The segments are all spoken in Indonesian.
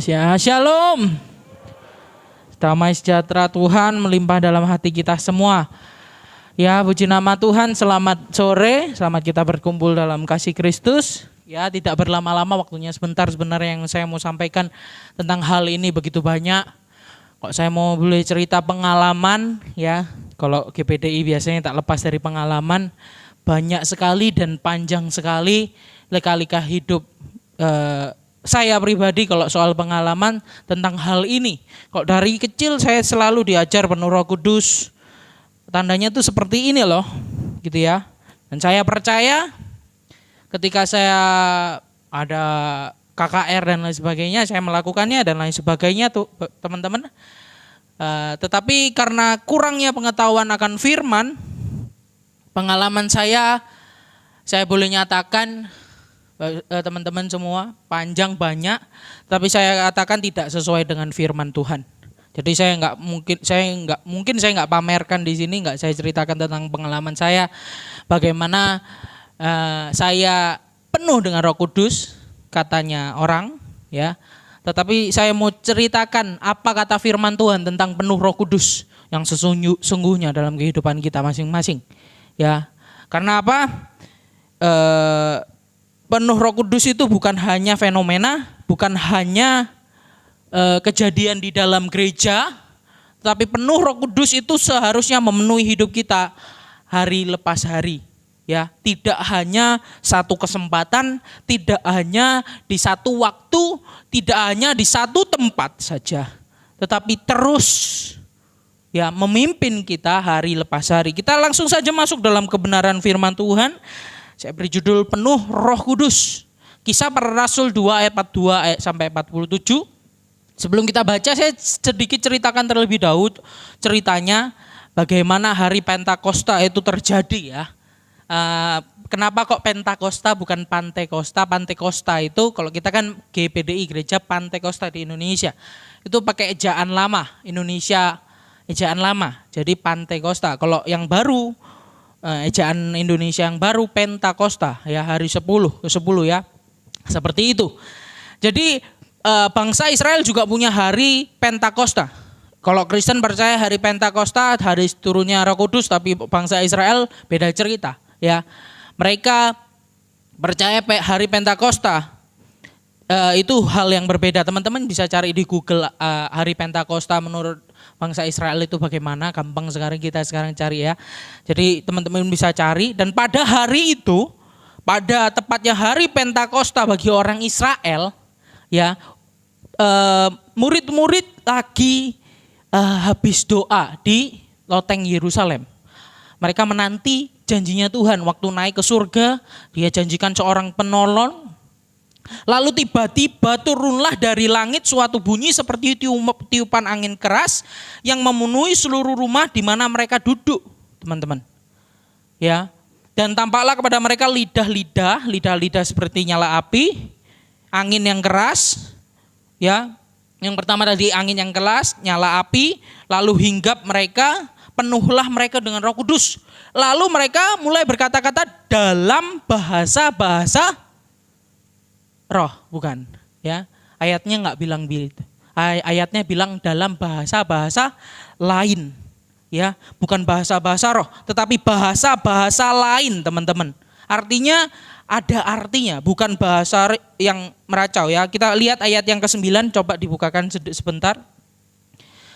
Shalom. Damai sejahtera Tuhan melimpah dalam hati kita semua. Ya, puji nama Tuhan. Selamat sore, selamat kita berkumpul dalam kasih Kristus. Ya, tidak berlama-lama, waktunya sebentar sebenarnya yang saya mau sampaikan tentang hal ini begitu banyak. Kok saya mau boleh cerita pengalaman, ya. Kalau GPDI biasanya tak lepas dari pengalaman, banyak sekali dan panjang sekali lika-lika hidup saya pribadi kalau soal pengalaman tentang hal ini. Kok dari kecil saya selalu diajar penuh Roh Kudus. Tandanya tuh seperti ini loh, gitu ya. Dan saya percaya ketika saya ada KKR dan lain sebagainya, saya melakukannya dan lain sebagainya tuh teman-teman. Tetapi karena kurangnya pengetahuan akan firman, pengalaman saya boleh nyatakan teman-teman semua panjang banyak, tapi saya katakan tidak sesuai dengan firman Tuhan. Jadi saya nggak mungkin pamerkan di sini, nggak saya ceritakan tentang pengalaman saya, bagaimana saya penuh dengan Roh Kudus katanya orang, ya. Tetapi saya mau ceritakan apa kata firman Tuhan tentang penuh Roh Kudus yang sesungguhnya dalam kehidupan kita masing-masing, ya. Karena apa? Penuh Roh Kudus itu bukan hanya fenomena, bukan hanya kejadian di dalam gereja, tapi penuh Roh Kudus itu seharusnya memenuhi hidup kita hari lepas hari. Ya, tidak hanya satu kesempatan, tidak hanya di satu waktu, tidak hanya di satu tempat saja, tetapi terus ya memimpin kita hari lepas hari. Kita langsung saja masuk dalam kebenaran firman Tuhan. Saya beri judul penuh Roh Kudus. Kisah Para Rasul 2 ayat 42 sampai 47. Sebelum kita baca, saya sedikit ceritakan terlebih dahulu ceritanya bagaimana hari Pentakosta itu terjadi, ya. Kenapa kok Pentakosta bukan Pantekosta? Pantekosta itu kalau kita kan GPDI Gereja Pantekosta di Indonesia. Itu pakai ejaan lama, Indonesia ejaan lama. Jadi Pantekosta. Kalau yang baru ejaan Indonesia yang baru Pentakosta, ya, hari 10 ke-10 ya. Seperti itu. Jadi bangsa Israel juga punya hari Pentakosta. Kalau Kristen percaya hari Pentakosta hari turunnya Roh Kudus, tapi bangsa Israel beda cerita, ya. Mereka percaya hari Pentakosta itu hal yang berbeda. Teman-teman bisa cari di Google hari Pentakosta menurut bangsa Israel itu bagaimana, gampang kita sekarang cari, ya. Jadi teman-teman bisa cari, dan pada hari itu, pada tepatnya hari Pentakosta bagi orang Israel, ya, murid-murid lagi habis doa di loteng Yerusalem. Mereka menanti janjinya Tuhan waktu naik ke surga, dia janjikan seorang penolong. Lalu tiba-tiba turunlah dari langit suatu bunyi seperti tiupan angin keras yang memenuhi seluruh rumah di mana mereka duduk, teman-teman. Ya, dan tampaklah kepada mereka lidah-lidah seperti nyala api, angin yang keras, ya. Yang pertama tadi angin yang keras, nyala api, lalu hinggap mereka, penuhlah mereka dengan Roh Kudus. Lalu mereka mulai berkata-kata dalam bahasa-bahasa roh, bukan, ya. Ayatnya nggak bilang begitu. Ayatnya bilang dalam bahasa-bahasa lain, ya, bukan bahasa-bahasa roh, tetapi bahasa-bahasa lain, teman-teman. Artinya ada artinya, bukan bahasa yang meracau, ya. Kita lihat ayat yang ke-9, coba dibukakan sebentar.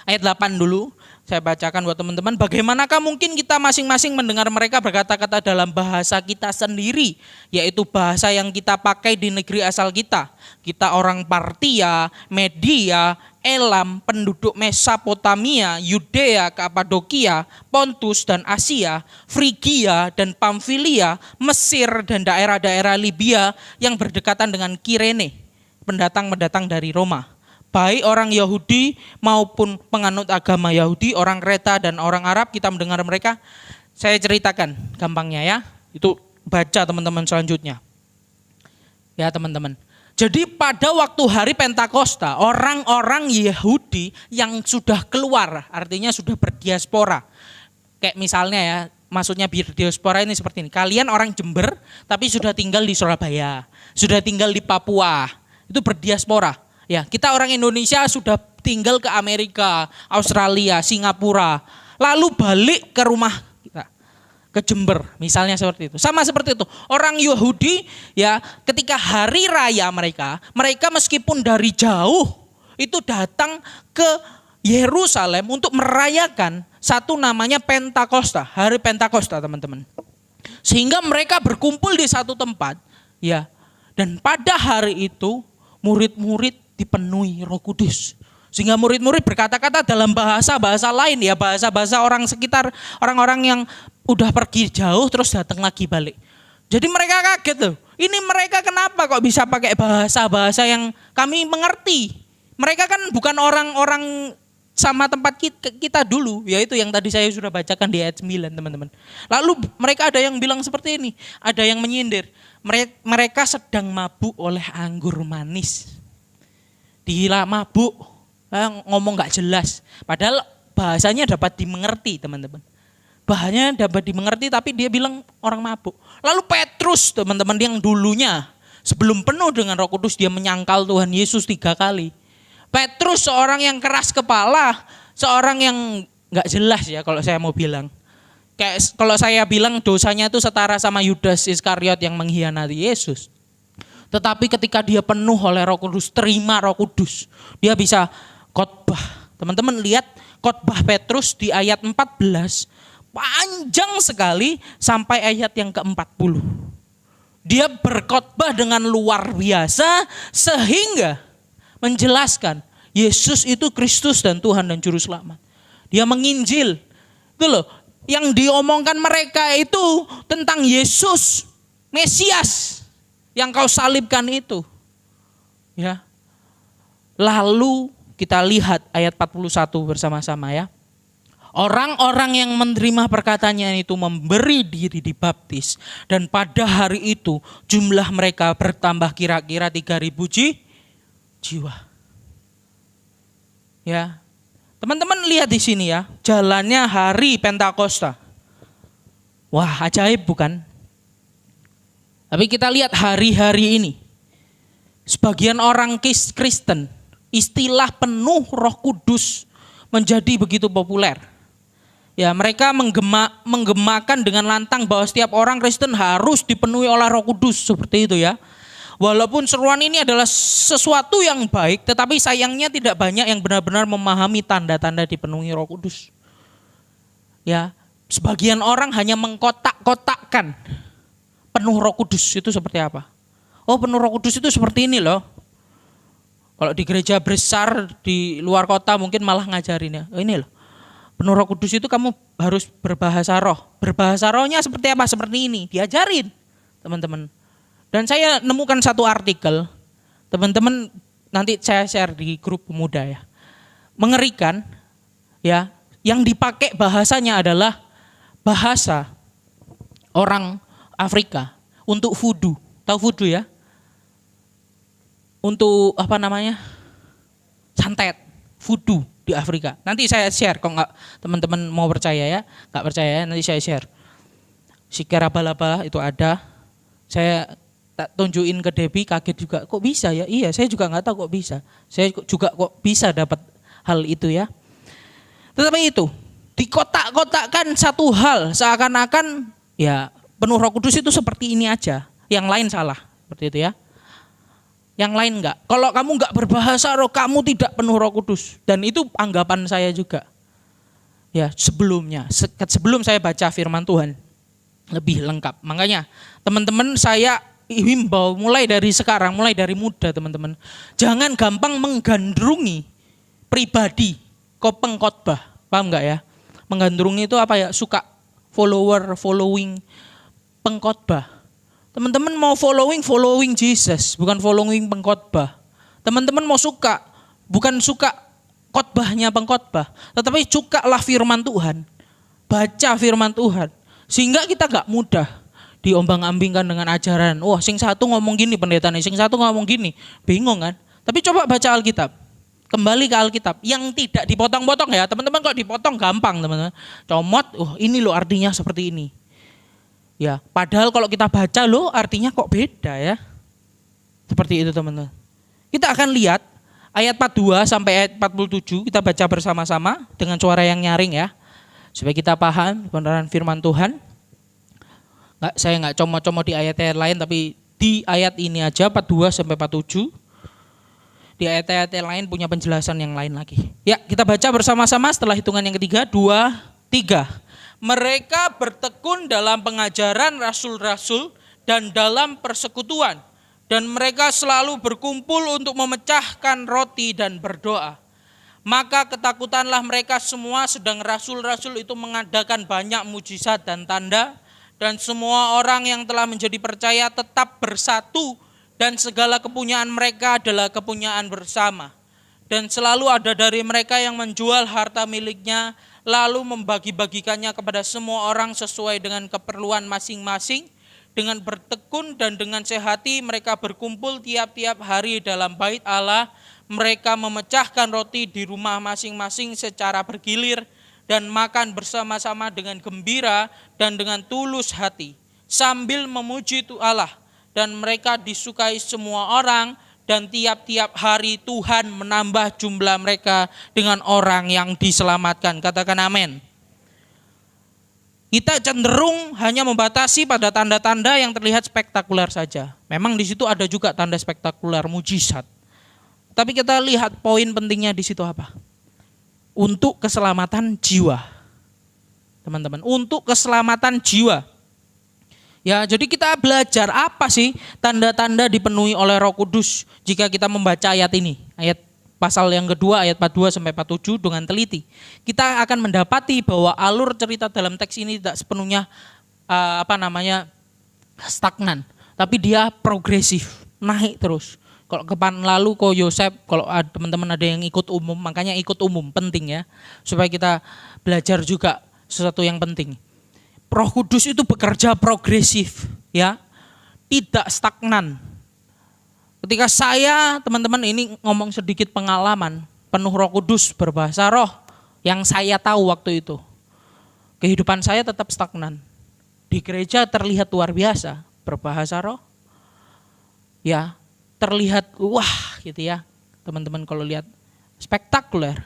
Ayat 8 dulu. Saya bacakan buat teman-teman, bagaimanakah mungkin kita masing-masing mendengar mereka berkata-kata dalam bahasa kita sendiri, yaitu bahasa yang kita pakai di negeri asal kita. Kita orang Partia, Media, Elam, penduduk Mesopotamia, Yudea, Kapadokia, Pontus dan Asia, Frigia dan Pamfilia, Mesir dan daerah-daerah Libya yang berdekatan dengan Kirene, pendatang-pendatang dari Roma. Baik orang Yahudi maupun penganut agama Yahudi, orang Kreta dan orang Arab, kita mendengar mereka. Saya ceritakan gampangnya, ya. Itu baca teman-teman selanjutnya. Ya teman-teman. Jadi pada waktu hari Pentakosta, orang-orang Yahudi yang sudah keluar, artinya sudah berdiaspora. Kayak misalnya, ya, maksudnya berdiaspora ini seperti ini. Kalian orang Jember tapi sudah tinggal di Surabaya, sudah tinggal di Papua. Itu berdiaspora. Ya, kita orang Indonesia sudah tinggal ke Amerika, Australia, Singapura, lalu balik ke rumah kita, ke Jember, misalnya seperti itu. Sama seperti itu. Orang Yahudi ya, ketika hari raya mereka meskipun dari jauh itu datang ke Yerusalem untuk merayakan satu namanya Pentakosta, hari Pentakosta, teman-teman. Sehingga mereka berkumpul di satu tempat, ya. Dan pada hari itu murid-murid dipenuhi Roh Kudus. Sehingga murid-murid berkata-kata dalam bahasa-bahasa lain, ya, bahasa-bahasa orang sekitar, orang-orang yang udah pergi jauh terus datang lagi balik. Jadi mereka kaget loh. Ini mereka kenapa kok bisa pakai bahasa-bahasa yang kami mengerti? Mereka kan bukan orang-orang sama tempat kita dulu, yaitu yang tadi saya sudah bacakan di ayat 9, teman-teman. Lalu mereka ada yang bilang seperti ini, ada yang menyindir. Mereka sedang mabuk oleh anggur manis. Gila, mabuk, ngomong gak jelas. Padahal bahasanya dapat dimengerti, teman-teman. Bahasanya dapat dimengerti, tapi dia bilang orang mabuk. Lalu Petrus, teman-teman, yang dulunya sebelum penuh dengan Roh Kudus dia menyangkal Tuhan Yesus 3 kali. Petrus seorang yang keras kepala, seorang yang gak jelas ya kalau saya mau bilang. Kayak kalau saya bilang dosanya itu setara sama Yudas Iskariot yang mengkhianati Yesus. Tetapi ketika dia penuh oleh Roh Kudus, terima Roh Kudus, dia bisa khotbah. Teman-teman lihat khotbah Petrus di ayat 14, panjang sekali sampai ayat yang ke-40. Dia berkhotbah dengan luar biasa sehingga menjelaskan Yesus itu Kristus dan Tuhan dan Juru Selamat. Dia menginjil. Itu loh, yang diomongkan mereka itu tentang Yesus, Mesias yang kau salibkan itu. Ya. Lalu kita lihat ayat 41 bersama-sama ya. Orang-orang yang menerima perkataannya itu memberi diri dibaptis. Dan pada hari itu jumlah mereka bertambah kira-kira 3.000 jiwa. Ya. Teman-teman lihat di sini ya, jalannya hari Pentakosta. Wah, ajaib bukan? Tapi kita lihat hari-hari ini. Sebagian orang Kristen, istilah penuh Roh Kudus menjadi begitu populer. Ya, mereka menggemakan dengan lantang bahwa setiap orang Kristen harus dipenuhi oleh Roh Kudus, seperti itu ya. Walaupun seruan ini adalah sesuatu yang baik, tetapi sayangnya tidak banyak yang benar-benar memahami tanda-tanda dipenuhi Roh Kudus. Ya, sebagian orang hanya mengkotak-kotakkan penuh Roh Kudus itu seperti apa. Oh, penuh Roh Kudus itu seperti ini loh. Kalau di gereja besar di luar kota mungkin malah ngajarin ya. Oh, ini loh. Penuh Roh Kudus itu kamu harus berbahasa roh. Berbahasa rohnya seperti apa? Seperti ini. Diajarin, teman-teman. Dan saya nemukan satu artikel, teman-teman nanti saya share di grup pemuda ya. Mengerikan ya, yang dipakai bahasanya adalah bahasa orang Afrika untuk voodoo. Tahu voodoo ya? Untuk apa namanya? Santet, voodoo di Afrika. Nanti saya share, kok nggak teman-teman mau percaya ya, nggak percaya ya, nanti saya share. Sikara balaba itu ada, saya tak tunjukin ke Debbie, kaget juga, kok bisa ya? Iya, saya juga nggak tahu kok bisa. Saya juga kok bisa dapat hal itu ya. Tetapi itu dikotak-kotakkan satu hal, seakan-akan ya penuh Roh Kudus itu seperti ini aja, yang lain salah, seperti itu ya. Yang lain enggak. Kalau kamu enggak berbahasa roh, kamu tidak penuh Roh Kudus. Dan itu anggapan saya juga. Ya, sebelum saya baca firman Tuhan lebih lengkap. Makanya teman-teman saya himbau mulai dari sekarang, mulai dari muda teman-teman. Jangan gampang menggandrungi pribadi pengkhotbah. Paham enggak ya? Menggandrungi itu apa ya? Suka following pengkhotbah. Teman-teman mau following Jesus, bukan following pengkhotbah. Teman-teman mau suka, bukan suka khotbahnya pengkhotbah, tetapi sukalah firman Tuhan. Baca firman Tuhan. Sehingga kita gak mudah diombang-ambingkan dengan ajaran. Wah, sing satu ngomong gini pendeta nih, sing satu ngomong gini. Bingung kan? Tapi coba baca Alkitab. Kembali ke Alkitab yang tidak dipotong-potong ya. Teman-teman kok dipotong gampang, teman-teman. Comot, ini loh artinya seperti ini. Ya, padahal kalau kita baca loh artinya kok beda ya. Seperti itu, teman-teman. Kita akan lihat ayat 42 sampai ayat 47 kita baca bersama-sama dengan suara yang nyaring ya. Supaya kita paham kebenaran firman Tuhan. Saya nggak comot-comot di ayat-ayat lain, tapi di ayat ini aja 42 sampai 47. Di ayat-ayat yang lain punya penjelasan yang lain lagi. Ya, kita baca bersama-sama setelah hitungan yang ketiga, 2, 3. Mereka bertekun dalam pengajaran rasul-rasul dan dalam persekutuan. Dan mereka selalu berkumpul untuk memecahkan roti dan berdoa. Maka ketakutanlah mereka semua, sedang rasul-rasul itu mengadakan banyak mujizat dan tanda. Dan semua orang yang telah menjadi percaya tetap bersatu. Dan segala kepunyaan mereka adalah kepunyaan bersama. Dan selalu ada dari mereka yang menjual harta miliknya, lalu membagi-bagikannya kepada semua orang sesuai dengan keperluan masing-masing. Dengan bertekun dan dengan sehati mereka berkumpul tiap-tiap hari dalam bait Allah. Mereka memecahkan roti di rumah masing-masing secara bergilir dan makan bersama-sama dengan gembira dan dengan tulus hati. Sambil memuji Allah. Dan mereka disukai semua orang, dan tiap-tiap hari Tuhan menambah jumlah mereka dengan orang yang diselamatkan. Katakan amin. Kita cenderung hanya membatasi pada tanda-tanda yang terlihat spektakuler saja. Memang di situ ada juga tanda spektakuler, mujizat. Tapi kita lihat poin pentingnya di situ apa? Untuk keselamatan jiwa. Teman-teman, untuk keselamatan jiwa. Ya, jadi kita belajar apa sih tanda-tanda dipenuhi oleh Roh Kudus jika kita membaca ayat ini. Ayat pasal yang kedua ayat 42 sampai 47 dengan teliti. Kita akan mendapati bahwa alur cerita dalam teks ini tidak sepenuhnya stagnan, tapi dia progresif, naik terus. Kalau kepan lalu Yosef, kalau teman-teman ada yang ikut umum, makanya ikut umum penting ya, supaya kita belajar juga sesuatu yang penting. Roh Kudus itu bekerja progresif, ya, tidak stagnan. Ketika saya, teman-teman ini ngomong sedikit pengalaman, penuh Roh Kudus berbahasa roh, yang saya tahu waktu itu. Kehidupan saya tetap stagnan. Di gereja terlihat luar biasa, berbahasa roh. Ya, terlihat wah gitu ya, teman-teman kalau lihat spektakuler.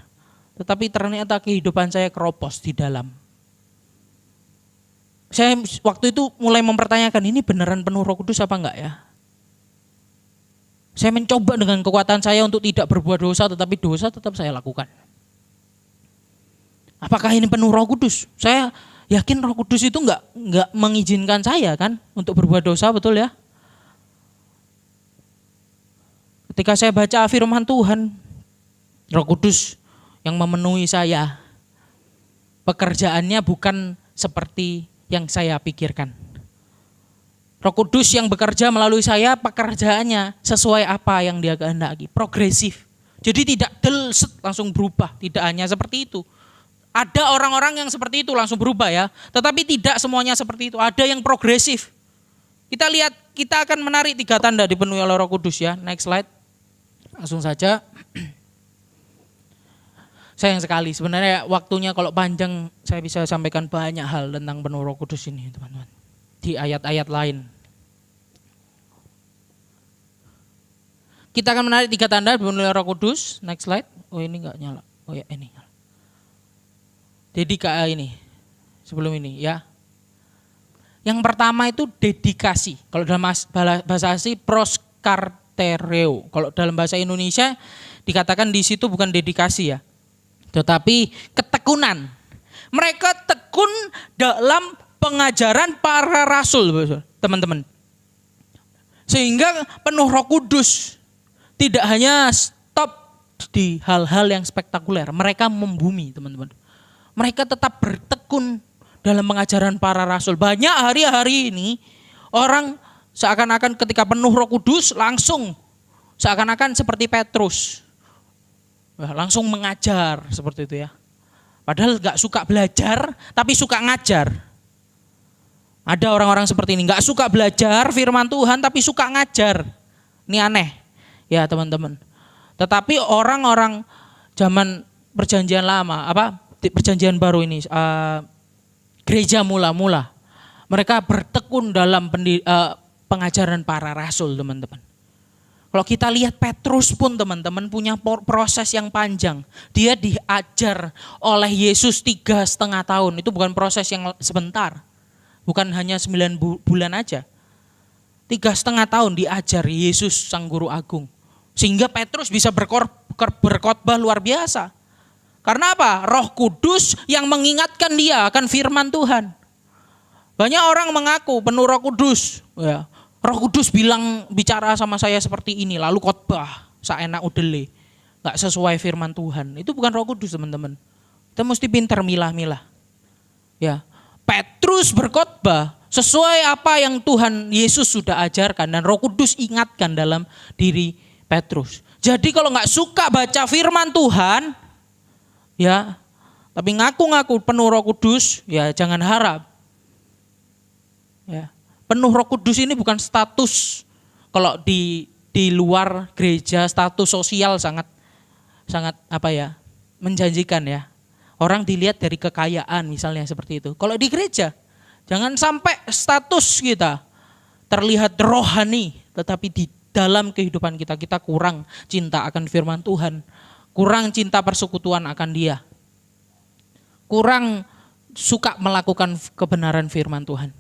Tetapi ternyata kehidupan saya keropos di dalam. Saya waktu itu mulai mempertanyakan, ini beneran penuh Roh Kudus apa enggak ya? Saya mencoba dengan kekuatan saya untuk tidak berbuat dosa, tetapi dosa tetap saya lakukan. Apakah ini penuh Roh Kudus? Saya yakin Roh Kudus itu enggak mengizinkan saya kan untuk berbuat dosa, betul ya? Ketika saya baca firman Tuhan, Roh Kudus yang memenuhi saya, pekerjaannya bukan seperti yang saya pikirkan. Roh Kudus yang bekerja melalui saya, pekerjaannya sesuai apa yang dia kehendaki, progresif. Jadi tidak langsung berubah, tidak hanya seperti itu. Ada orang-orang yang seperti itu langsung berubah ya, tetapi tidak semuanya seperti itu, ada yang progresif. Kita lihat, kita akan menarik 3 tanda dipenuhi oleh Roh Kudus ya. Next slide. Langsung saja. Sayang sekali, sebenarnya waktunya kalau panjang saya bisa sampaikan banyak hal tentang penuh Roh Kudus ini teman-teman. Di ayat-ayat lain. Kita akan menarik 3 tanda dipenuhi oleh Roh Kudus. Next slide. Oh ini enggak nyala. Oh ya ini nyala. Ini. Sebelum ini ya. Yang pertama itu dedikasi. Kalau dalam bahasa asli proskartereo. Kalau dalam bahasa Indonesia dikatakan di situ bukan dedikasi ya, tetapi ketekunan. Mereka tekun dalam pengajaran para rasul, teman-teman. Sehingga penuh Roh Kudus tidak hanya stop di hal-hal yang spektakuler. Mereka membumi, teman-teman. Mereka tetap bertekun dalam pengajaran para rasul. Banyak hari-hari ini orang seakan-akan ketika penuh Roh Kudus langsung seakan-akan seperti Petrus. Langsung mengajar seperti itu ya. Padahal gak suka belajar tapi suka ngajar. Ada orang-orang seperti ini, gak suka belajar firman Tuhan tapi suka ngajar. Ini aneh ya teman-teman. Tetapi orang-orang zaman perjanjian lama, perjanjian baru ini, gereja mula-mula, mereka bertekun dalam pengajaran para rasul teman-teman. Kalau kita lihat Petrus pun teman-teman punya proses yang panjang. Dia diajar oleh Yesus 3,5 tahun. Itu bukan proses yang sebentar. Bukan hanya 9 bulan aja. 3,5 tahun diajar Yesus sang guru agung. Sehingga Petrus bisa berkhotbah luar biasa. Karena apa? Roh Kudus yang mengingatkan dia akan firman Tuhan. Banyak orang mengaku penuh Roh Kudus. Ya. Roh Kudus bicara sama saya seperti ini, lalu khotbah saenak udele. Gak sesuai firman Tuhan. Itu bukan Roh Kudus teman-teman. Kita mesti pintar milah-milah. Ya. Petrus berkhotbah sesuai apa yang Tuhan Yesus sudah ajarkan dan Roh Kudus ingatkan dalam diri Petrus. Jadi kalau gak suka baca firman Tuhan, ya, tapi ngaku-ngaku penuh Roh Kudus, ya jangan harap. Ya. Penuh Roh Kudus ini bukan status. Kalau di luar gereja status sosial sangat menjanjikan ya. Orang dilihat dari kekayaan misalnya seperti itu. Kalau di gereja jangan sampai status kita terlihat rohani, tetapi di dalam kehidupan kita kurang cinta akan firman Tuhan, kurang cinta persekutuan akan Dia, kurang suka melakukan kebenaran firman Tuhan.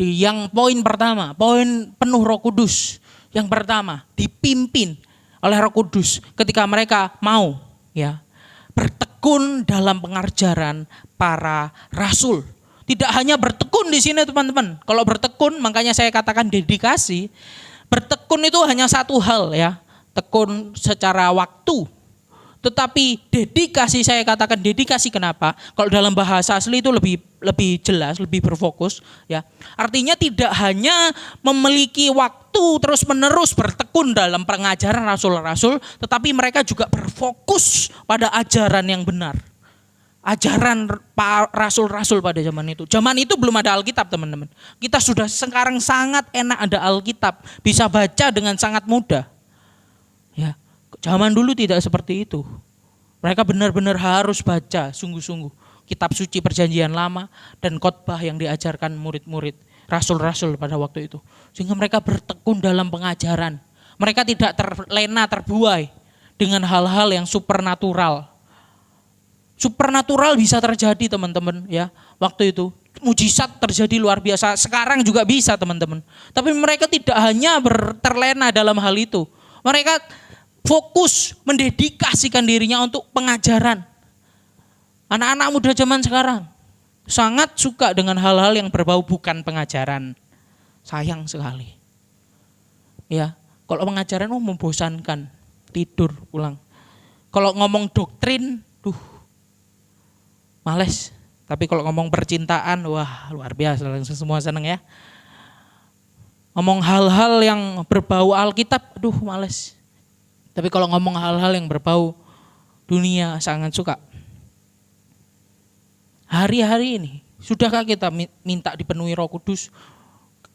Yang poin pertama, poin penuh Roh Kudus. Yang pertama, dipimpin oleh Roh Kudus ketika mereka mau ya bertekun dalam pengajaran para rasul. Tidak hanya bertekun di sini teman-teman. Kalau bertekun, makanya saya katakan dedikasi. Bertekun itu hanya satu hal ya, tekun secara waktu. Tetapi dedikasi, saya katakan dedikasi kenapa? Kalau dalam bahasa asli itu lebih jelas, lebih berfokus ya. Artinya tidak hanya memiliki waktu terus-menerus bertekun dalam pengajaran rasul-rasul, tetapi mereka juga berfokus pada ajaran yang benar. Ajaran rasul-rasul pada zaman itu. Zaman itu belum ada Alkitab teman-teman. Kita sudah sekarang sangat enak ada Alkitab, bisa baca dengan sangat mudah. Ya. Zaman dulu tidak seperti itu. Mereka benar-benar harus baca sungguh-sungguh kitab suci perjanjian lama dan khotbah yang diajarkan murid-murid rasul-rasul pada waktu itu. Sehingga mereka bertekun dalam pengajaran. Mereka tidak terlena, terbuai dengan hal-hal yang supernatural. Supernatural bisa terjadi teman-teman ya. Waktu itu mujizat terjadi luar biasa. Sekarang juga bisa teman-teman. Tapi mereka tidak hanya terlena dalam hal itu. Mereka fokus mendedikasikan dirinya untuk pengajaran. Anak-anak muda zaman sekarang sangat suka dengan hal-hal yang berbau bukan pengajaran. Sayang sekali. Ya, kalau pengajaran membosankan, tidur pulang. Kalau ngomong doktrin, males. Tapi kalau ngomong percintaan, wah luar biasa, langsung semua seneng ya. Ngomong hal-hal yang berbau Alkitab, males. Tapi kalau ngomong hal-hal yang berbau dunia sangat suka. Hari-hari ini, sudahkah kita minta dipenuhi Roh Kudus?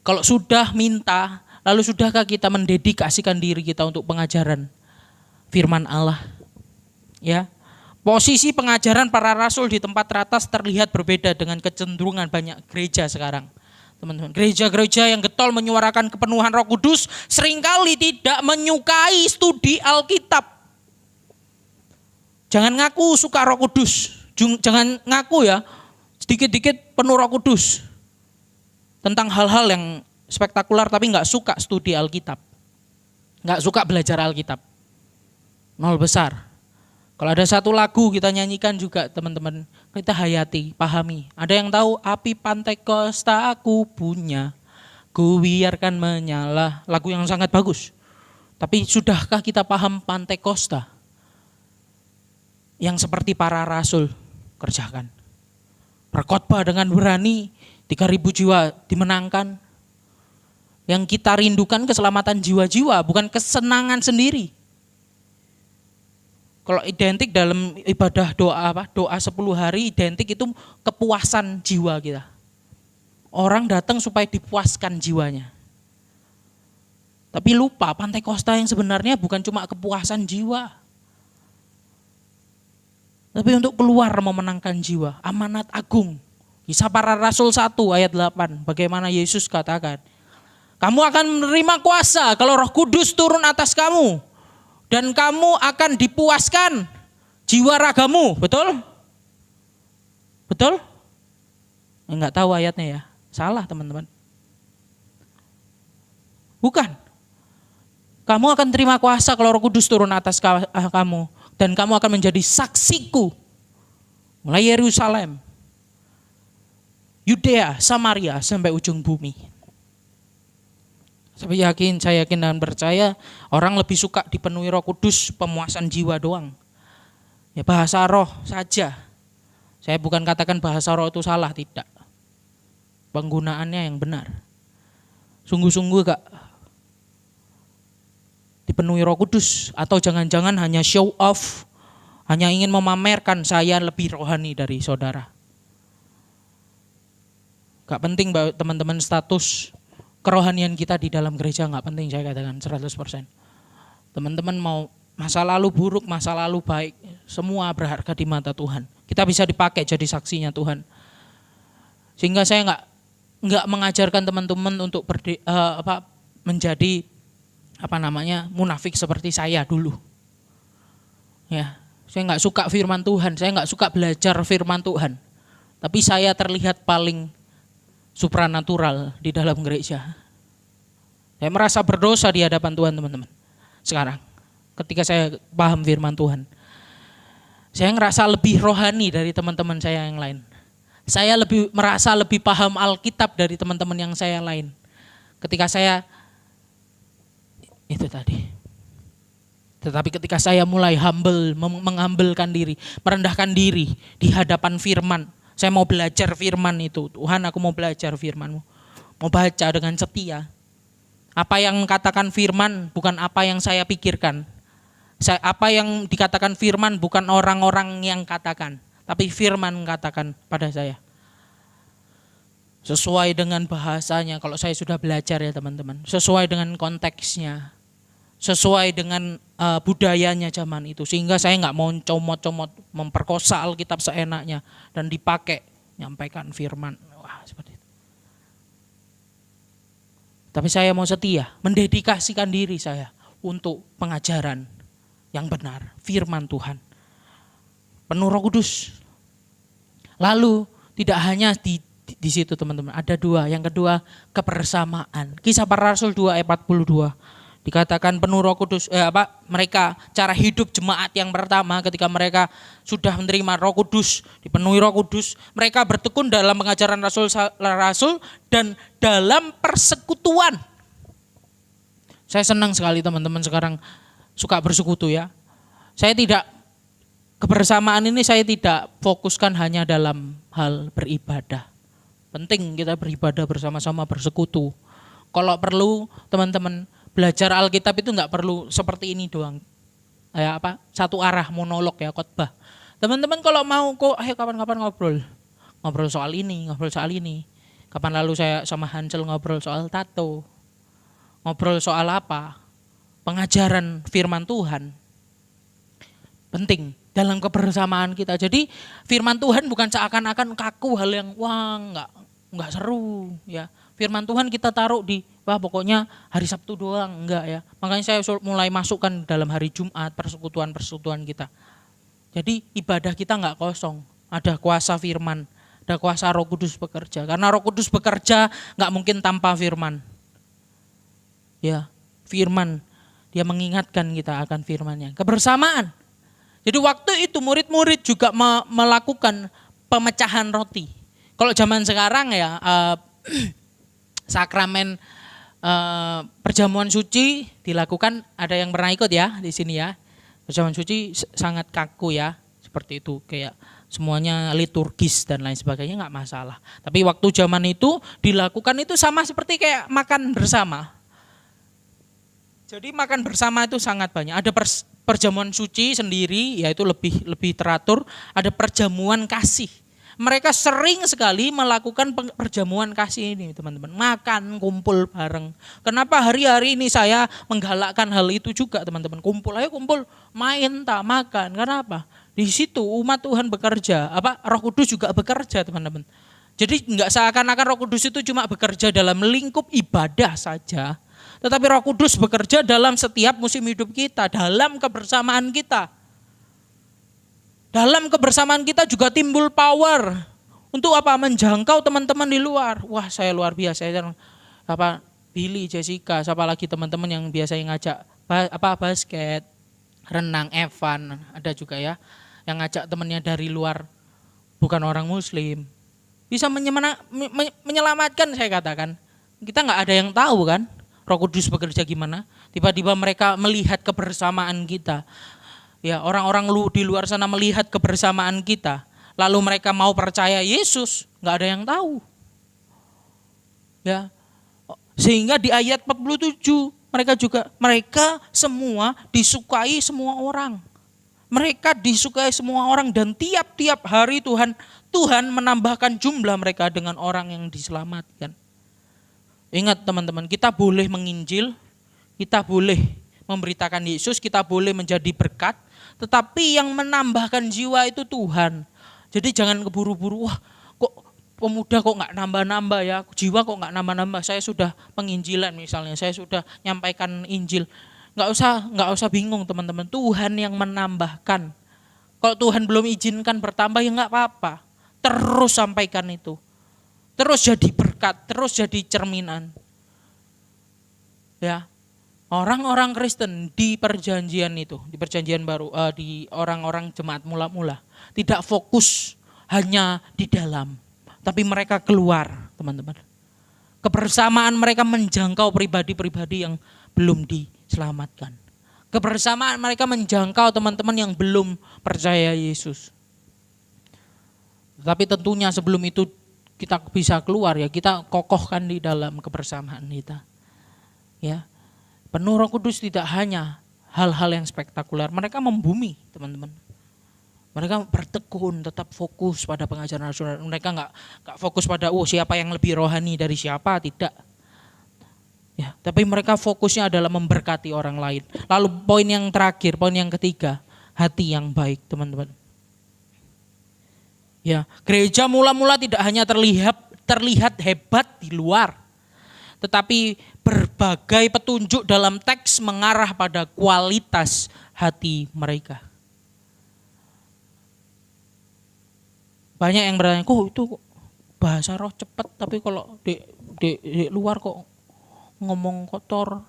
Kalau sudah minta, lalu sudahkah kita mendedikasikan diri kita untuk pengajaran firman Allah? Ya, posisi pengajaran para rasul di tempat teratas terlihat berbeda dengan kecenderungan banyak gereja sekarang. Teman-teman, gereja-gereja yang getol menyuarakan kepenuhan Roh Kudus seringkali tidak menyukai studi Alkitab. Jangan ngaku suka Roh Kudus, jangan ngaku ya sedikit-dikit penuh Roh Kudus tentang hal-hal yang spektakuler tapi nggak suka studi Alkitab, nggak suka belajar Alkitab. Nol besar. Kalau ada satu lagu kita nyanyikan juga teman-teman, kita hayati, pahami. Ada yang tahu api Pantekosta aku punya, ku biarkan menyala. Lagu yang sangat bagus. Tapi sudahkah kita paham Pantekosta? Yang seperti para rasul kerjakan. Berkhotbah dengan berani, 3.000 jiwa dimenangkan. Yang kita rindukan keselamatan jiwa-jiwa, bukan kesenangan sendiri. Kalau identik dalam ibadah doa 10 hari identik itu kepuasan jiwa kita. Orang datang supaya dipuaskan jiwanya. Tapi lupa Pantekosta yang sebenarnya bukan cuma kepuasan jiwa. Tapi untuk keluar memenangkan jiwa, amanat agung. Kisah para Rasul 1 ayat 8, bagaimana Yesus katakan, Kamu akan menerima kuasa kalau Roh Kudus turun atas kamu. Dan kamu akan dipuaskan jiwa ragamu. Betul? Betul? Enggak tahu ayatnya ya. Salah teman-teman. Bukan. Kamu akan terima kuasa kalau Roh Kudus turun atas kamu. Dan kamu akan menjadi saksiku. Mulai Yerusalem, Yudea, Samaria, sampai ujung bumi. Saya yakin dan percaya orang lebih suka dipenuhi Roh Kudus pemuasan jiwa doang. Ya bahasa roh saja. Saya bukan katakan bahasa roh itu salah, tidak. Penggunaannya yang benar. Sungguh-sungguh gak dipenuhi Roh Kudus atau jangan-jangan hanya show off, hanya ingin memamerkan saya lebih rohani dari saudara. Gak penting teman-teman status kerohanian kita di dalam gereja, gak penting, saya katakan 100%. Teman-teman mau masa lalu buruk, masa lalu baik, semua berharga di mata Tuhan. Kita bisa dipakai jadi saksinya Tuhan. Sehingga saya nggak mengajarkan teman-teman untuk menjadi munafik seperti saya dulu. Ya, saya nggak suka firman Tuhan, saya nggak suka belajar firman Tuhan. Tapi saya terlihat paling supranatural di dalam gereja. Saya merasa berdosa di hadapan Tuhan, teman-teman. Sekarang, ketika saya paham firman Tuhan, saya ngerasa lebih rohani dari teman-teman saya yang lain. Saya merasa lebih paham Alkitab dari teman-teman yang saya lain. Ketika saya, itu tadi. Tetapi ketika saya mulai menghumblekan diri, merendahkan diri di hadapan firman. Saya mau belajar firman itu. Tuhan, aku mau belajar firman-Mu. Mau baca dengan setia. Apa yang katakan firman bukan apa yang saya pikirkan. Apa yang dikatakan firman bukan orang-orang yang katakan, tapi firman katakan pada saya. Sesuai dengan bahasanya, kalau saya sudah belajar ya teman-teman, sesuai dengan konteksnya, sesuai dengan budayanya zaman itu. Sehingga saya nggak mau comot-comot memperkosa Alkitab seenaknya dan dipakai nyampaikan firman. Wah, seperti itu. Tapi saya mau setia, mendedikasikan diri saya untuk pengajaran yang benar, firman Tuhan. Penuh Roh Kudus. Lalu tidak hanya di situ teman-teman, ada dua. Yang kedua, kebersamaan. Kisah Para Rasul 2 ayat 42. Dikatakan penuh Roh Kudus, mereka cara hidup jemaat yang pertama ketika mereka sudah menerima Roh Kudus, dipenuhi Roh Kudus, mereka bertekun dalam pengajaran rasul dan dalam persekutuan. Saya senang sekali teman-teman sekarang suka bersekutu ya. Kebersamaan ini saya tidak fokuskan hanya dalam hal beribadah. Penting kita beribadah bersama-sama, bersekutu. Kalau perlu teman-teman belajar Alkitab itu nggak perlu seperti ini doang. Satu arah monolog ya, khotbah. Teman-teman kalau mau ayo kapan-kapan ngobrol soal ini, ngobrol soal ini. Kapan lalu saya sama Hansel ngobrol soal tato, ngobrol soal apa, pengajaran firman Tuhan. Penting dalam kebersamaan kita. Jadi firman Tuhan bukan seakan-akan kaku, hal yang nggak seru ya. Firman Tuhan kita taruh pokoknya hari Sabtu doang, enggak ya. Makanya saya mulai masukkan dalam hari Jumat, persekutuan kita. Jadi ibadah kita enggak kosong, ada kuasa firman, ada kuasa Roh Kudus bekerja. Karena Roh Kudus bekerja enggak mungkin tanpa firman. Ya, firman, dia mengingatkan kita akan firman-Nya. Kebersamaan. Jadi waktu itu murid-murid juga melakukan pemecahan roti. Kalau zaman sekarang ya sakramen perjamuan suci dilakukan, ada yang pernah ikut ya di sini ya. Perjamuan suci sangat kaku ya, seperti itu, kayak semuanya liturgis dan lain sebagainya, nggak masalah. Tapi waktu zaman itu dilakukan itu sama seperti kayak makan bersama. Jadi makan bersama itu sangat banyak. Ada perjamuan suci sendiri, yaitu lebih teratur. Ada perjamuan kasih. Mereka sering sekali melakukan perjamuan kasih ini teman-teman. Makan, kumpul bareng. Kenapa hari-hari ini saya menggalakkan hal itu juga teman-teman. Ayo kumpul, main, makan. Kenapa? Di situ umat Tuhan bekerja. Roh Kudus juga bekerja teman-teman. Jadi nggak seakan-akan Roh Kudus itu cuma bekerja dalam lingkup ibadah saja, tetapi Roh Kudus bekerja dalam setiap musim hidup kita, dalam kebersamaan kita. Dalam kebersamaan kita juga timbul power. Untuk apa? Menjangkau teman-teman di luar. Wah, saya luar biasa. Billy, Jessica, siapa lagi teman-teman yang biasanya ngajak basket, renang, Evan, ada juga ya yang ngajak temannya dari luar, bukan orang Muslim. Bisa menyelamatkan, saya katakan. Kita nggak ada yang tahu kan, Roh Kudus bekerja gimana. Tiba-tiba mereka melihat kebersamaan kita. Ya, orang-orang di luar sana melihat kebersamaan kita, lalu mereka mau percaya Yesus, nggak ada yang tahu. Ya, sehingga di ayat 47 mereka semua disukai semua orang. Mereka disukai semua orang dan tiap-tiap hari Tuhan menambahkan jumlah mereka dengan orang yang diselamatkan. Ingat teman-teman, kita boleh menginjil, kita boleh memberitakan Yesus, kita boleh menjadi berkat, tetapi yang menambahkan jiwa itu Tuhan. Jadi jangan keburu-buru, wah kok pemuda kok nggak nambah-nambah ya, jiwa kok nggak nambah-nambah. Saya sudah penginjilan misalnya, saya sudah nyampaikan Injil. Nggak usah bingung teman-teman. Tuhan yang menambahkan. Kalau Tuhan belum izinkan bertambah ya nggak apa-apa. Terus sampaikan itu. Terus jadi berkat, terus jadi cerminan. Ya, orang-orang Kristen di perjanjian itu, di perjanjian baru, di orang-orang jemaat mula-mula, tidak fokus hanya di dalam, tapi mereka keluar, teman-teman. Kebersamaan mereka menjangkau pribadi-pribadi yang belum diselamatkan. Kebersamaan mereka menjangkau teman-teman yang belum percaya Yesus. Tapi tentunya sebelum itu kita bisa keluar ya, kita kokohkan di dalam kebersamaan kita. Ya. Penuh Roh Kudus tidak hanya hal-hal yang spektakuler, mereka membumi, teman-teman. Mereka bertekun, tetap fokus pada pengajaran rasul. Mereka nggak fokus pada siapa yang lebih rohani dari siapa, tidak. Ya, tapi mereka fokusnya adalah memberkati orang lain. Lalu poin yang terakhir, poin yang ketiga, hati yang baik, teman-teman. Ya, gereja mula-mula tidak hanya terlihat hebat di luar, tetapi berbagai petunjuk dalam teks mengarah pada kualitas hati mereka. Banyak yang bertanya, kok itu bahasa roh cepat, tapi kalau di luar kok ngomong kotor,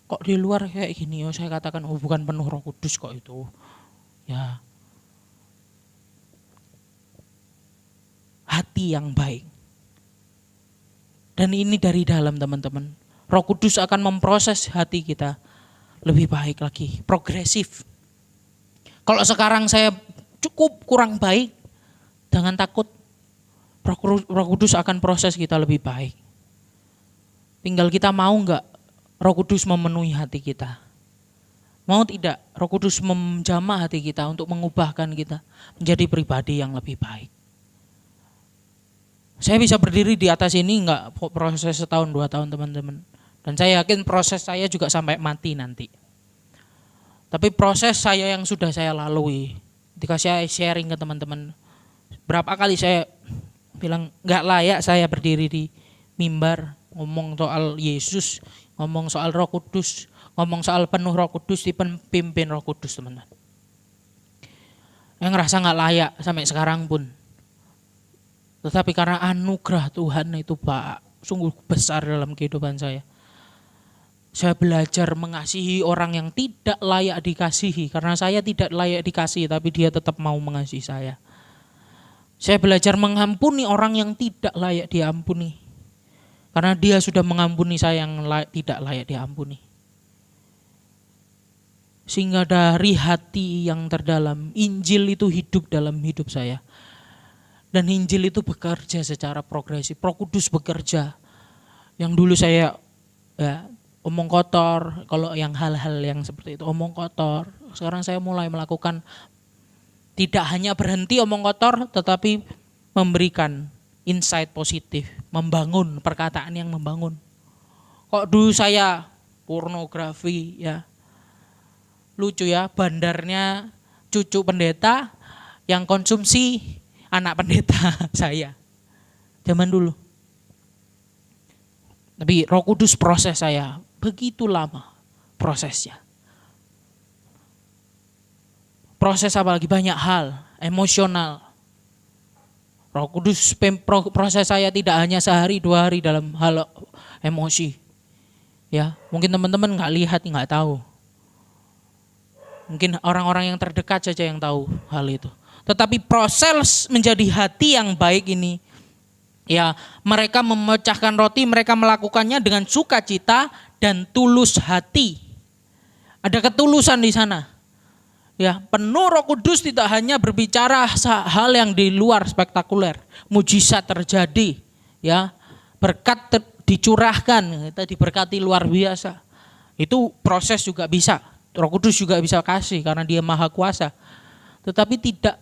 kok di luar kayak gini. Saya katakan, bukan penuh Roh Kudus kok itu. Ya, hati yang baik. Dan ini dari dalam, teman-teman. Roh Kudus akan memproses hati kita lebih baik lagi, progresif. Kalau sekarang saya cukup kurang baik, jangan takut, Roh Kudus akan proses kita lebih baik. Tinggal kita mau enggak Roh Kudus memenuhi hati kita. Mau tidak Roh Kudus menjamah hati kita untuk mengubahkan kita menjadi pribadi yang lebih baik. Saya bisa berdiri di atas ini enggak proses setahun 2 tahun, teman-teman. Dan saya yakin proses saya juga sampai mati nanti. Tapi proses saya yang sudah saya lalui, ketika saya sharing ke teman-teman, berapa kali saya bilang enggak layak saya berdiri di mimbar, ngomong soal Yesus, ngomong soal Roh Kudus, ngomong soal penuh Roh Kudus, dipimpin Roh Kudus, teman-teman. Yang ngerasa enggak layak sampai sekarang pun. Tetapi karena anugerah Tuhan itu sungguh besar dalam kehidupan saya. Saya belajar mengasihi orang yang tidak layak dikasihi. Karena saya tidak layak dikasihi, tapi dia tetap mau mengasihi saya. Saya belajar mengampuni orang yang tidak layak diampuni. Karena dia sudah mengampuni saya yang tidak layak diampuni. Sehingga dari hati yang terdalam, Injil itu hidup dalam hidup saya. Dan Injil itu bekerja secara progresif. Roh Kudus bekerja. Yang dulu saya omong kotor, kalau yang hal-hal yang seperti itu omong kotor. Sekarang saya mulai melakukan, tidak hanya berhenti omong kotor, tetapi memberikan insight positif, membangun perkataan yang membangun. Kok dulu saya pornografi ya, lucu ya, bandarnya cucu pendeta yang konsumsi anak pendeta saya. zaman dulu. Tapi Roh Kudus proses saya begitu lama prosesnya. Proses apalagi banyak hal, emosional. Roh Kudus proses saya tidak hanya sehari 2 hari dalam hal emosi. Ya, mungkin teman-teman nggak lihat, nggak tahu. Mungkin orang-orang yang terdekat saja yang tahu hal itu. Tetapi proses menjadi hati yang baik ini, ya, mereka memecahkan roti, mereka melakukannya dengan sukacita dan tulus hati. Ada ketulusan di sana. Ya, penuh Roh Kudus tidak hanya berbicara hal yang di luar spektakuler, mujizat terjadi, ya, berkat dicurahkan, kita diberkati luar biasa. Itu proses juga bisa, Roh Kudus juga bisa kasih karena Dia Maha Kuasa. Tetapi tidak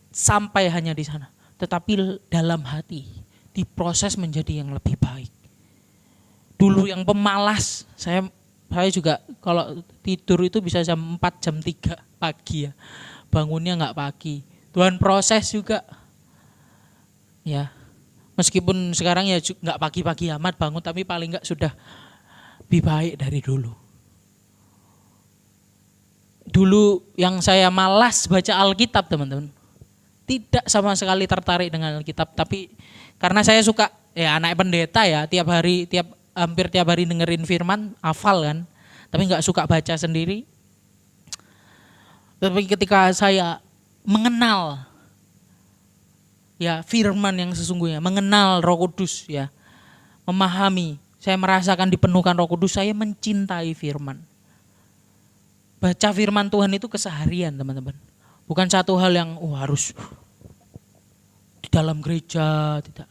sampai hanya di sana, tetapi dalam hati diproses menjadi yang lebih baik. Dulu yang pemalas, saya juga kalau tidur itu bisa jam 4, jam 3 pagi ya. Bangunnya enggak pagi. Tuhan proses juga. Ya. Meskipun sekarang ya enggak pagi-pagi amat bangun, tapi paling enggak sudah lebih baik dari dulu. Dulu yang saya malas baca Alkitab, teman-teman. Tidak sama sekali tertarik dengan Alkitab, tapi karena saya suka, ya anak pendeta ya, hampir tiap hari dengerin firman, hafal kan, tapi nggak suka baca sendiri. Tapi ketika saya mengenal ya firman yang sesungguhnya, mengenal Roh Kudus ya, memahami, saya merasakan dipenuhkan Roh Kudus, saya mencintai firman. Baca firman Tuhan itu keseharian, teman-teman. Bukan satu hal yang harus di dalam gereja, tidak.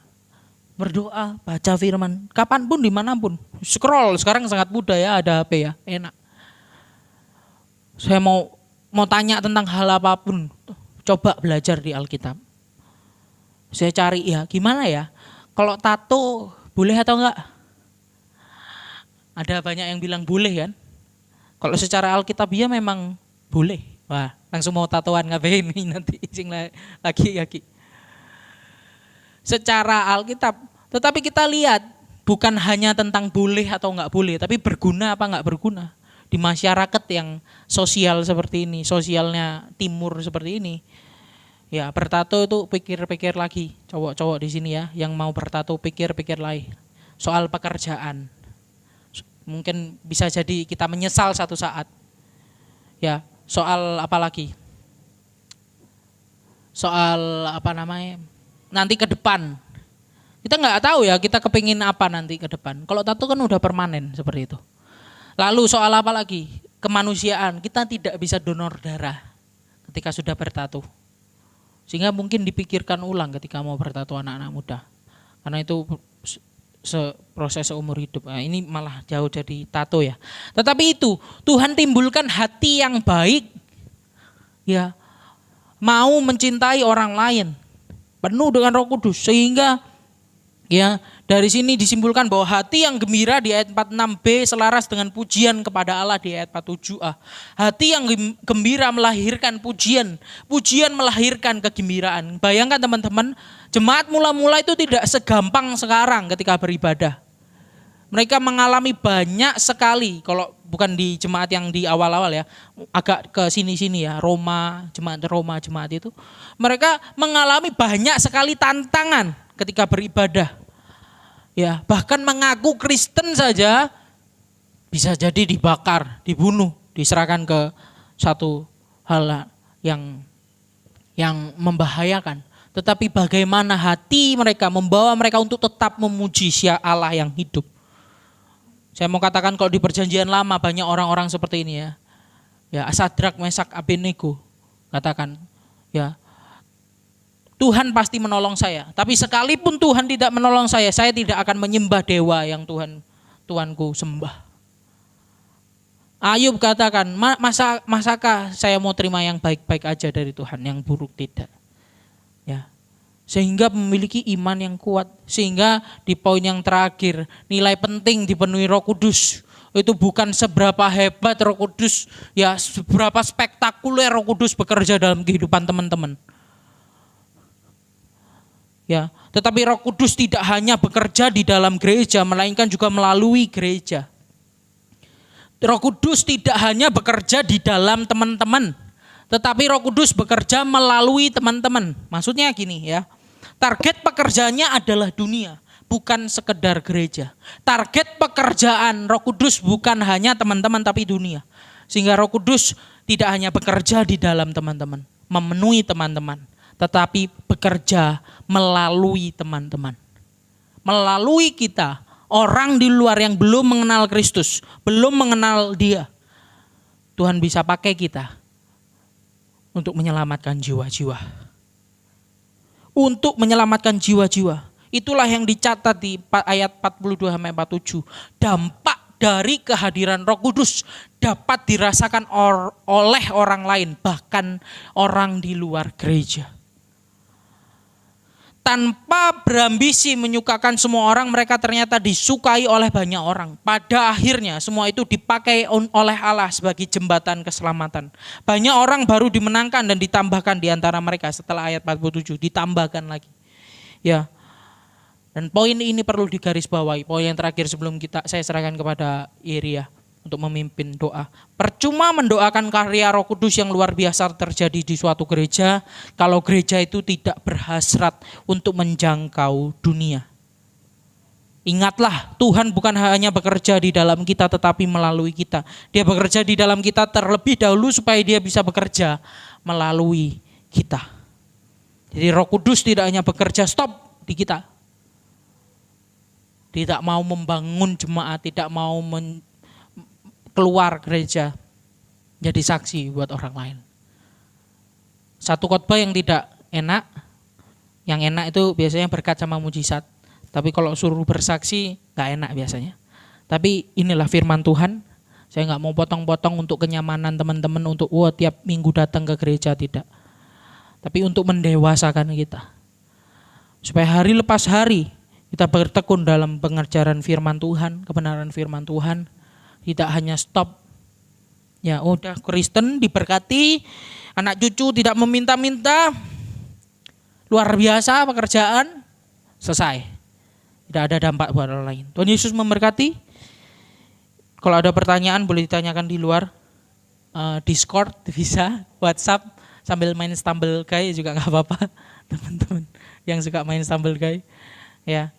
Berdoa, baca firman, kapanpun, dimanapun. Scroll, sekarang sangat mudah ya, ada HP ya, enak. Saya mau tanya tentang hal apapun, coba belajar di Alkitab. Saya cari ya, gimana ya, kalau tato boleh atau enggak? Ada banyak yang bilang boleh kan. Kalau secara Alkitabiah memang boleh. Wah, langsung mau tatoan ngapain ini nanti lagi. Secara Alkitab, tetapi kita lihat bukan hanya tentang boleh atau enggak boleh, tapi berguna apa enggak berguna di masyarakat yang sosial seperti ini, sosialnya timur seperti ini. Ya, bertato itu pikir-pikir lagi, cowok-cowok di sini ya, yang mau bertato pikir-pikir lagi soal pekerjaan. Mungkin bisa jadi kita menyesal satu saat. Ya, soal apa lagi? Soal apa namanya? Nanti ke depan. Kita nggak tahu ya, kita kepingin apa nanti ke depan. Kalau tato kan udah permanen seperti itu. Lalu soal apa lagi? Kemanusiaan. Kita tidak bisa donor darah ketika sudah bertato. Sehingga mungkin dipikirkan ulang ketika mau bertato anak-anak muda. Karena itu proses seumur hidup. Nah, ini malah jauh jadi tato ya. Tetapi itu Tuhan timbulkan hati yang baik. Ya, mau mencintai orang lain. Penuh dengan Roh Kudus, sehingga ya dari sini disimpulkan bahwa hati yang gembira di ayat 46b selaras dengan pujian kepada Allah di ayat 47a. Hati yang gembira melahirkan pujian, pujian melahirkan kegembiraan. Bayangkan teman-teman, jemaat mula-mula itu tidak segampang sekarang ketika beribadah. Mereka mengalami banyak sekali, kalau bukan di jemaat yang di awal-awal ya, agak ke sini-sini ya, jemaat itu. Mereka mengalami banyak sekali tantangan ketika beribadah. Ya, bahkan mengaku Kristen saja bisa jadi dibakar, dibunuh, diserahkan ke satu hal yang membahayakan. Tetapi bagaimana hati mereka membawa mereka untuk tetap memuji Allah yang hidup. Saya mau katakan kalau di perjanjian lama banyak orang-orang seperti ini ya. Ya, Sadrak, Mesak, Abednego katakan, ya, Tuhan pasti menolong saya. Tapi sekalipun Tuhan tidak menolong saya tidak akan menyembah dewa yang Tuhanku sembah. Ayub katakan, masakah saya mau terima yang baik-baik aja dari Tuhan, yang buruk tidak. Ya. Sehingga memiliki iman yang kuat. Sehingga di poin yang terakhir, nilai penting dipenuhi Roh Kudus. Itu bukan seberapa hebat Roh Kudus, ya seberapa spektakuler Roh Kudus bekerja dalam kehidupan teman-teman. Ya, tetapi Roh Kudus tidak hanya bekerja di dalam gereja, melainkan juga melalui gereja. Roh Kudus tidak hanya bekerja di dalam teman-teman, tetapi Roh Kudus bekerja melalui teman-teman. Maksudnya gini ya, target pekerjaannya adalah dunia, bukan sekedar gereja. Target pekerjaan Roh Kudus bukan hanya teman-teman tapi dunia. Sehingga Roh Kudus tidak hanya bekerja di dalam teman-teman, memenuhi teman-teman, tetapi bekerja melalui teman-teman. Melalui kita, orang di luar yang belum mengenal Kristus, belum mengenal Dia. Tuhan bisa pakai kita untuk menyelamatkan jiwa-jiwa. Untuk menyelamatkan jiwa-jiwa. Itulah yang dicatat di ayat 42-47. Dampak dari kehadiran Roh Kudus dapat dirasakan oleh orang lain, bahkan orang di luar gereja. Tanpa berambisi menyukakan semua orang, mereka ternyata disukai oleh banyak orang. Pada akhirnya semua itu dipakai oleh Allah sebagai jembatan keselamatan. Banyak orang baru dimenangkan dan ditambahkan di antara mereka setelah ayat 47, ditambahkan lagi. Ya. Dan poin ini perlu digarisbawahi. Poin yang terakhir sebelum saya serahkan kepada Iria untuk memimpin doa. Percuma mendoakan karya Roh Kudus yang luar biasa terjadi di suatu gereja kalau gereja itu tidak berhasrat untuk menjangkau dunia. Ingatlah, Tuhan bukan hanya bekerja di dalam kita tetapi melalui kita. Dia bekerja di dalam kita terlebih dahulu supaya Dia bisa bekerja melalui kita. Jadi Roh Kudus tidak hanya bekerja stop di kita. Tidak mau membangun jemaat, tidak mau keluar gereja jadi saksi buat orang lain. Satu khotbah yang tidak enak, yang enak itu biasanya berkat sama mujizat. Tapi kalau suruh bersaksi gak enak biasanya. Tapi inilah firman Tuhan. Saya gak mau potong-potong untuk kenyamanan teman-teman untuk tiap minggu datang ke gereja, tidak. Tapi untuk mendewasakan kita. Supaya hari lepas hari kita bertekun dalam pengajaran firman Tuhan, kebenaran firman Tuhan. Tidak hanya stop, ya udah Kristen diberkati, anak cucu tidak meminta-minta, luar biasa pekerjaan, selesai. Tidak ada dampak buat orang lain. Tuhan Yesus memberkati. Kalau ada pertanyaan boleh ditanyakan di luar, Discord bisa, WhatsApp, sambil main Stumble Guy juga gak apa-apa. Teman-teman yang suka main Stumble Guy, ya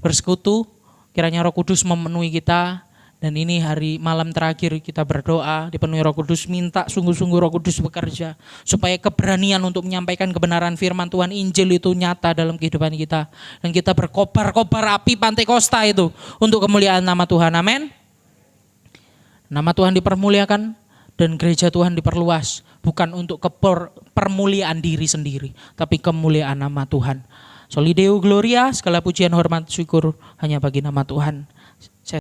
bersekutu, kiranya Roh Kudus memenuhi kita. Dan ini hari malam terakhir kita berdoa, dipenuhi Roh Kudus, minta sungguh-sungguh Roh Kudus bekerja. Supaya keberanian untuk menyampaikan kebenaran firman Tuhan, Injil itu nyata dalam kehidupan kita. Dan kita berkobar-kobar api Pantekosta itu untuk kemuliaan nama Tuhan, amin. Nama Tuhan dipermuliakan dan gereja Tuhan diperluas. Bukan untuk permuliaan diri sendiri, tapi kemuliaan nama Tuhan. Soli Deo Gloria, segala pujian, hormat, syukur hanya bagi nama Tuhan.